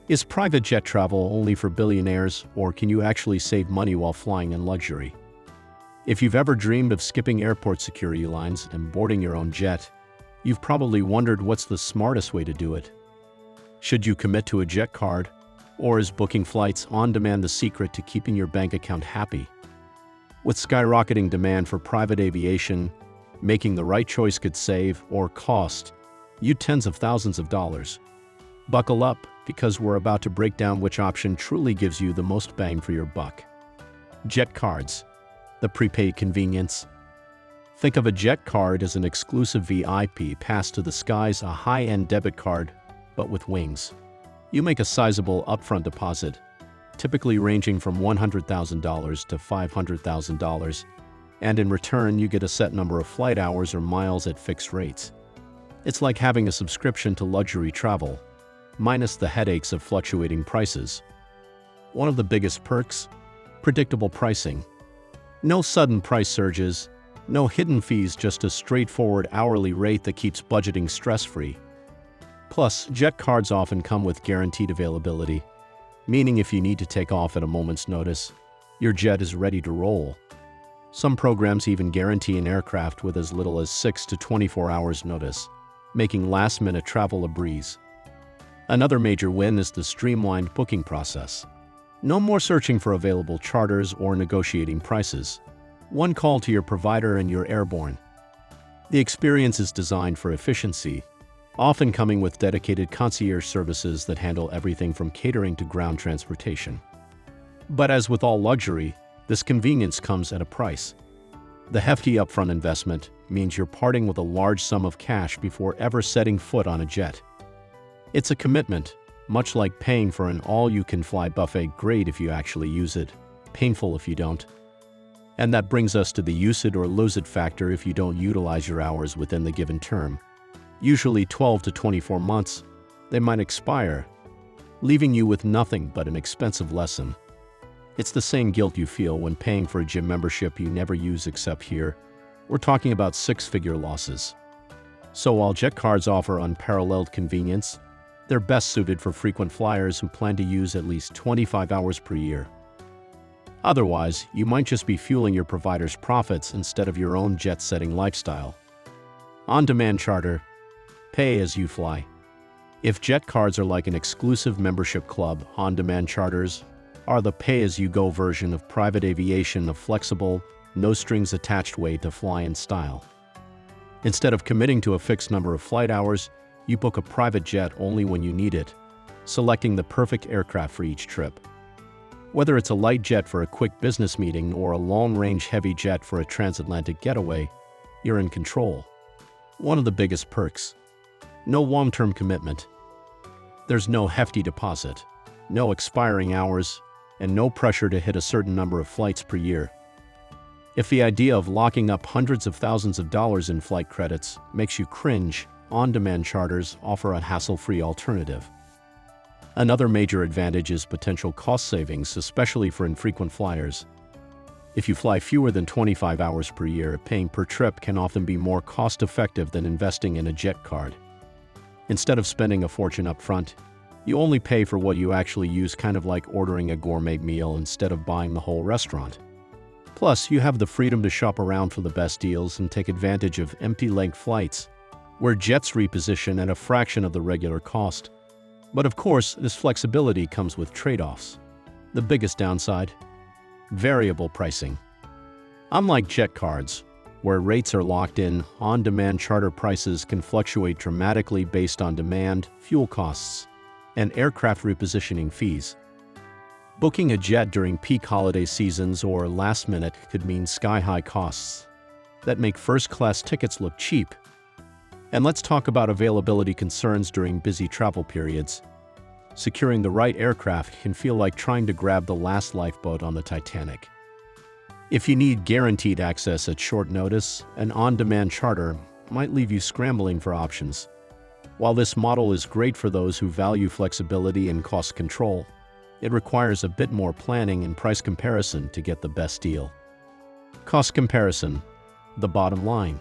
Is private jet travel only for billionaires, or can you actually save money while flying in luxury? If you've ever dreamed of skipping airport security lines and boarding your own jet, you've probably wondered what's the smartest way to do it. Should you commit to a jet card, or is booking flights on demand the secret to keeping your bank account happy? With skyrocketing demand for private aviation, making the right choice could save or cost you tens of thousands of dollars. Buckle up, because we're about to break down which option truly gives you the most bang for your buck. Jet cards, the prepaid convenience. Think of a jet card as an exclusive VIP pass to the skies, a high-end debit card, but with wings. You make a sizable upfront deposit, typically ranging from $100,000 to $500,000, and in return you get a set number of flight hours or miles at fixed rates. It's like having a subscription to luxury travel, minus the headaches of fluctuating prices. One of the biggest perks? Predictable pricing. No sudden price surges, no hidden fees, just a straightforward hourly rate that keeps budgeting stress-free. Plus, jet cards often come with guaranteed availability, meaning if you need to take off at a moment's notice, your jet is ready to roll. Some programs even guarantee an aircraft with as little as 6 to 24 hours notice, making last-minute travel a breeze. Another major win is the streamlined booking process. No more searching for available charters or negotiating prices. One call to your provider and you're airborne. The experience is designed for efficiency, often coming with dedicated concierge services that handle everything from catering to ground transportation. But as with all luxury, this convenience comes at a price. The hefty upfront investment means you're parting with a large sum of cash before ever setting foot on a jet. It's a commitment, much like paying for an all-you-can-fly buffet. Great if you actually use it, painful if you don't. And that brings us to the use it or lose it factor if you don't utilize your hours within the given term. Usually 12 to 24 months, they might expire, leaving you with nothing but an expensive lesson. It's the same guilt you feel when paying for a gym membership you never use, except here, we're talking about six-figure losses. So while jet cards offer unparalleled convenience, they're best suited for frequent flyers who plan to use at least 25 hours per year. Otherwise, you might just be fueling your provider's profits instead of your own jet-setting lifestyle. On-demand charter, pay as you fly. If jet cards are like an exclusive membership club, on-demand charters are the pay-as-you-go version of private aviation, a flexible, no-strings-attached way to fly in style. Instead of committing to a fixed number of flight hours, you book a private jet only when you need it, selecting the perfect aircraft for each trip. Whether it's a light jet for a quick business meeting or a long-range heavy jet for a transatlantic getaway, you're in control. One of the biggest perks: no long-term commitment. There's no hefty deposit, no expiring hours, and no pressure to hit a certain number of flights per year. If the idea of locking up hundreds of thousands of dollars in flight credits makes you cringe, on-demand charters offer a hassle-free alternative. Another major advantage is potential cost savings, especially for infrequent flyers. If you fly fewer than 25 hours per year, paying per trip can often be more cost-effective than investing in a jet card. Instead of spending a fortune up front, you only pay for what you actually use, kind of like ordering a gourmet meal instead of buying the whole restaurant. Plus, you have the freedom to shop around for the best deals and take advantage of empty-leg flights, where jets reposition at a fraction of the regular cost. But of course, this flexibility comes with trade-offs. The biggest downside? Variable pricing. Unlike jet cards, where rates are locked in, on-demand charter prices can fluctuate dramatically based on demand, fuel costs, and aircraft repositioning fees. Booking a jet during peak holiday seasons or last minute could mean sky-high costs that make first-class tickets look cheap. And let's talk about availability concerns during busy travel periods. Securing the right aircraft can feel like trying to grab the last lifeboat on the Titanic. If you need guaranteed access at short notice, an on-demand charter might leave you scrambling for options. While this model is great for those who value flexibility and cost control, it requires a bit more planning and price comparison to get the best deal. Cost comparison, the bottom line.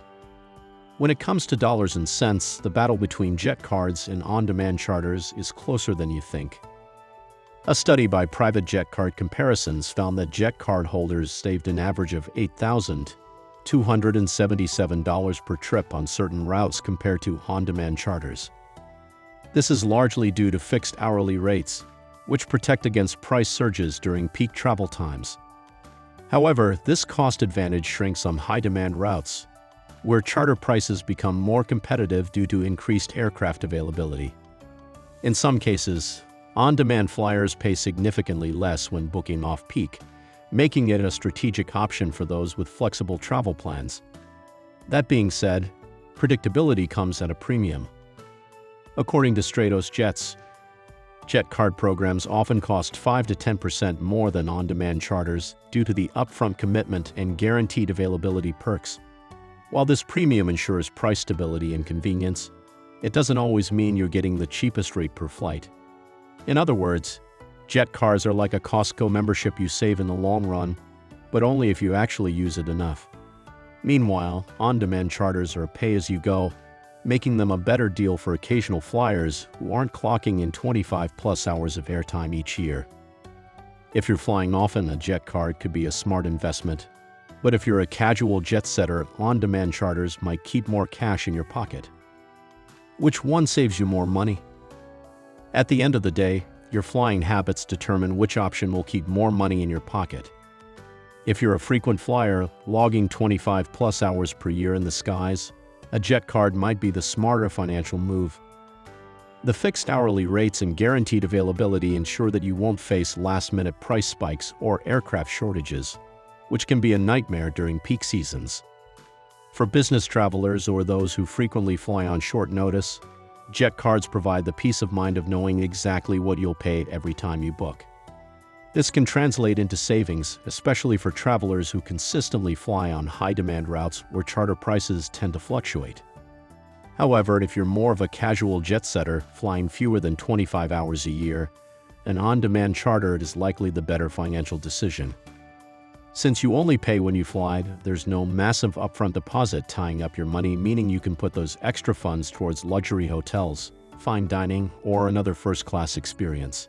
When it comes to dollars and cents, the battle between jet cards and on-demand charters is closer than you think. A study by Private Jet Card Comparisons found that jet card holders saved an average of $8,277 per trip on certain routes compared to on-demand charters. This is largely due to fixed hourly rates, which protect against price surges during peak travel times. However, this cost advantage shrinks on high-demand routes, where charter prices become more competitive due to increased aircraft availability. In some cases, on-demand flyers pay significantly less when booking off-peak, making it a strategic option for those with flexible travel plans. That being said, predictability comes at a premium. According to Stratos Jets, jet card programs often cost 5 to 10% more than on-demand charters due to the upfront commitment and guaranteed availability perks. While this premium ensures price stability and convenience, it doesn't always mean you're getting the cheapest rate per flight. In other words, jet cards are like a Costco membership you save in the long run, but only if you actually use it enough. Meanwhile, on-demand charters are pay-as-you-go, making them a better deal for occasional flyers who aren't clocking in 25-plus hours of airtime each year. If you're flying often, a jet card could be a smart investment, but if you're a casual jet setter, on-demand charters might keep more cash in your pocket. Which one saves you more money? At the end of the day, your flying habits determine which option will keep more money in your pocket. If you're a frequent flyer, logging 25-plus hours per year in the skies, a jet card might be the smarter financial move. The fixed hourly rates and guaranteed availability ensure that you won't face last-minute price spikes or aircraft shortages, which can be a nightmare during peak seasons. For business travelers or those who frequently fly on short notice, jet cards provide the peace of mind of knowing exactly what you'll pay every time you book. This can translate into savings, especially for travelers who consistently fly on high-demand routes where charter prices tend to fluctuate. However, if you're more of a casual jet setter, flying fewer than 25 hours a year, an on-demand charter is likely the better financial decision. Since you only pay when you fly, there's no massive upfront deposit tying up your money, meaning you can put those extra funds towards luxury hotels, fine dining, or another first-class experience.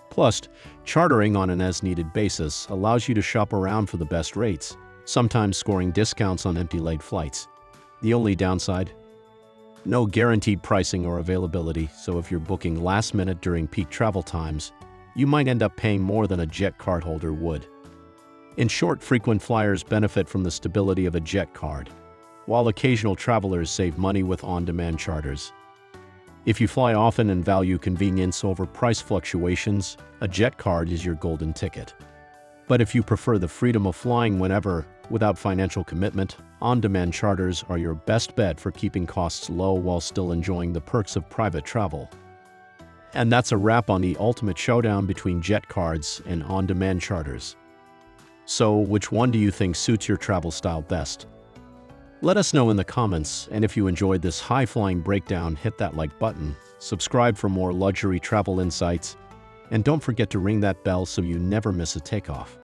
Plus, chartering on an as-needed basis allows you to shop around for the best rates, sometimes scoring discounts on empty-leg flights. The only downside? No guaranteed pricing or availability, so if you're booking last minute during peak travel times, you might end up paying more than a jet card holder would. In short, frequent flyers benefit from the stability of a jet card, while occasional travelers save money with on-demand charters. If you fly often and value convenience over price fluctuations, a jet card is your golden ticket. But if you prefer the freedom of flying whenever, without financial commitment, on-demand charters are your best bet for keeping costs low while still enjoying the perks of private travel. And that's a wrap on the ultimate showdown between jet cards and on-demand charters. So, which one do you think suits your travel style best? Let us know in the comments, and if you enjoyed this high-flying breakdown, hit that like button, subscribe for more luxury travel insights, and don't forget to ring that bell so you never miss a takeoff.